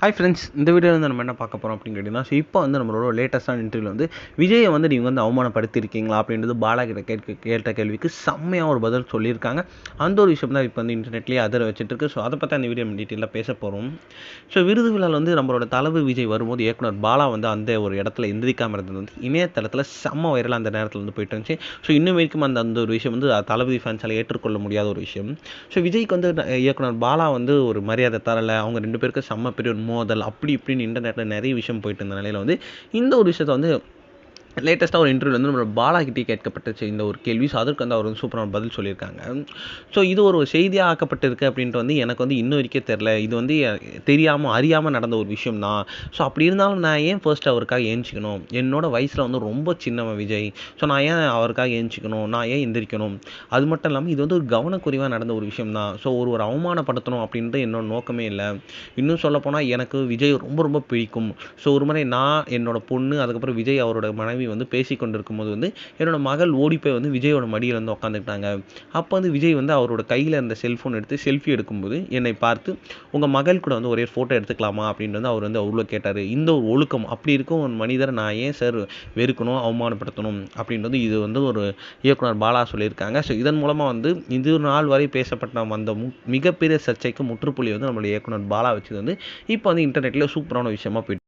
Hi friends, இந்த வீடியோவில் வந்து நம்ம என்ன பார்க்க போகிறோம் அப்படின்னு கேட்டிங்கன்னா, இப்போ வந்து நம்மளோட லேட்டஸ்ட்டான இன்டர்வியூவில் வந்து விஜயை வந்து நீங்கள் வந்து அவமானப்படுத்தியிருக்கீங்களா அப்படின்றது பாலா கிட்ட கேட்ட கேள்விக்கு செம்மையாக ஒரு பதில் சொல்லியிருக்காங்க. அந்த ஒரு விஷயம் தான் இப்போ வந்து இன்டர்நெட்லேயே அதிர வச்சுட்டு இருக்கு. ஸோ அதை பற்றி அந்த வீடியோ நம்ம டீட்டெயிலாக பேச போகிறோம். ஸோ விருது விழாவில் வந்து நம்மளோட தளபதி விஜய் வரும்போது இயக்குனர் பாலா வந்து அந்த ஒரு இடத்துல எந்திரிக்காமல் இருந்தது வந்து இணையதளத்தில் செம்ம வைரலாக அந்த நேரத்தில் வந்து போயிட்டு இருந்துச்சு. ஸோ இன்னும் வரைக்கும் அந்த ஒரு விஷயம் வந்து தளபதி ஃபேன்ஸால் ஏற்றுக்கொள்ள முடியாத ஒரு விஷயம். ஸோ விஜய்க்கு வந்து இயக்குனர் பாலா வந்து ஒரு மரியாதை தரலை, அவங்க ரெண்டு பேருக்கு செம்ம பெரிய ஒரு மோதல் அப்படி இப்படின்னு இன்டர்நெட்டில் நிறைய விஷயம் போயிட்டு இருந்த நிலையில் வந்து இந்த ஒரு விஷயத்தை வந்து லேட்டஸ்ட்டாக ஒரு இன்டர்வியூ வந்து நம்ம பாலாகிட்டே கேட்கப்பட்டுச்சு இந்த ஒரு கேள்வி. ஸோ அதற்கு வந்து அவர் வந்து சூப்பரான பதில் சொல்லியிருக்காங்க. ஸோ இது ஒரு செய்தியாக ஆக்கப்பட்டிருக்கு அப்படின்ட்டு வந்து எனக்கு வந்து இன்னும் வரைக்கும் தெரில. இது வந்து தெரியாமல் அறியாமல் நடந்த ஒரு விஷயம் தான். ஸோ அப்படி இருந்தாலும் நான் ஏன் ஃபர்ஸ்ட் அவருக்காக ஏஞ்சிக்கணும்? என்னோட வயசில் வந்து ரொம்ப சின்னவன் விஜய். ஸோ நான் ஏன் அவருக்காக ஏஞ்சிக்கணும்? நான் ஏன் எந்திரிக்கணும்? அது மட்டும் இல்லாமல் இது வந்து ஒரு கவனக்குறைவாக நடந்த ஒரு விஷயம் தான். ஸோ ஒரு அவமானப்படுத்தணும் அப்படின்ட்டு என்னோட நோக்கமே இல்லை. இன்னும் சொல்லப்போனால் எனக்கு விஜய் ரொம்ப ரொம்ப பிடிக்கும். ஸோ ஒரு முறை நான் என்னோட பொண்ணு அதுக்கப்புறம் விஜய் அவரோட மனைவி வந்து பேசி கொண்டிருக்கும் போது வந்து என்னோட மகள் ஓடி போய் வந்து விஜயோட மடியில் வந்து உட்காந்துக்கிட்டாங்க. அப்போ வந்து விஜய் வந்து அவரோட கையில் இருந்த செல்ஃபோன் எடுத்து செல்ஃபி எடுக்கும்போது என்னை பார்த்து உங்கள் மகள் கூட வந்து ஒரே ஃபோட்டோ எடுத்துக்கலாமா அப்படின்னு வந்து அவர் வந்து அவ்வளோ கேட்டார். இந்த ஒரு ஒழுக்கம் அப்படி இருக்கும் ஒரு மனிதரை நான் ஏன் சார் வெறுக்கணும், அவமானப்படுத்தணும் அப்படின்றது இது வந்து ஒரு இயக்குனர் பாலா சொல்லியிருக்காங்க. ஸோ இதன் மூலமாக வந்து இது நாள் வரை பேசப்பட்ட அந்த மிகப்பெரிய சர்ச்சைக்கு முற்றுப்புள்ளி வந்து நம்மளுடைய இயக்குனர் பாலா வச்சது வந்து இப்போ வந்து இன்டர்நெட்டில் சூப்பரான விஷயமா போயிட்டு